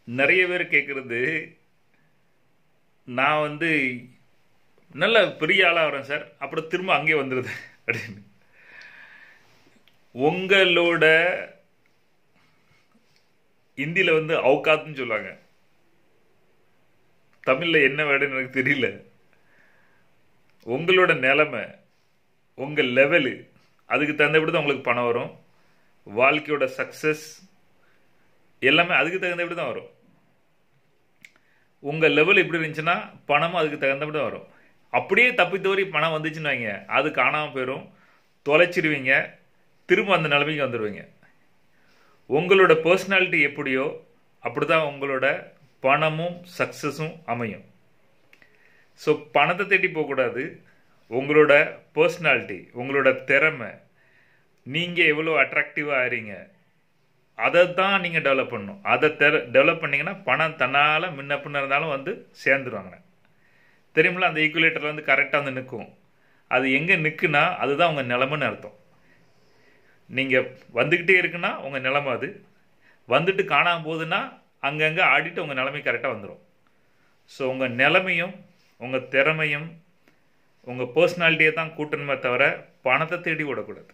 நிறைய பேர் கேட்குறது, நான் வந்து நல்ல பெரிய ஆளாக வரேன் சார், அப்புறம் திரும்ப அங்கே வந்துடுது அப்படின்னு. உங்களோட இந்தியில் வந்து அவுக்காத்துன்னு சொல்லுவாங்க, தமிழில் என்ன வேர்டுன்னு எனக்கு தெரியல. உங்களோட நிலைமை, உங்கள் லெவலு, அதுக்கு தகுந்தபடி தான் உங்களுக்கு பணம் வரும். வாழ்க்கையோட சக்ஸஸ் எல்லாமே அதுக்கு தகுந்தபடி தான் வரும். உங்கள் லெவல் எப்படி இருந்துச்சுன்னா பணமும் அதுக்கு தகுந்தபடி தான் வரும். அப்படியே தப்பி தவறி பணம் வந்துச்சுன்னு வைங்க, அது காணாமல் போயிடும், தொலைச்சிருவீங்க, திரும்ப அந்த நிலைமைக்கு வந்துடுவீங்க. உங்களோட பர்சனாலிட்டி எப்படியோ அப்படி தான் உங்களோட பணமும் சக்ஸஸும் அமையும். ஸோ பணத்தை தேடி போகக்கூடாது. உங்களோட பர்சனாலிட்டி, உங்களோட திறமை, நீங்கள் எவ்வளோ அட்ராக்டிவாக ஆகிறீங்க, அதை தான் நீங்கள் டெவலப் பண்ணணும். அதை டெவலப் பண்ணிங்கன்னா பணம் தன்னால் முன்ன பின்ன இருந்தாலும் வந்து சேர்ந்துருவாங்க. தெரியுமில்ல, அந்த ஈக்குவலேட்டரில் வந்து கரெக்டாக வந்து நிற்கும். அது எங்கே நிற்குன்னா அதுதான் உங்கள் நிலமைன்னு அர்த்தம். நீங்கள் வந்துக்கிட்டே இருக்குன்னா உங்கள் நிலமை, அது வந்துட்டு காணாமல் போகுதுன்னா அங்கங்கே ஆடிட்டு உங்கள் நிலைமை கரெக்டாக வந்துடும். ஸோ உங்கள் நிலைமையும் உங்கள் திறமையும் உங்கள் பர்சனாலிட்டியை தான் கூட்டணுமே தவிர பணத்தை தேடி விடக்கூடாது.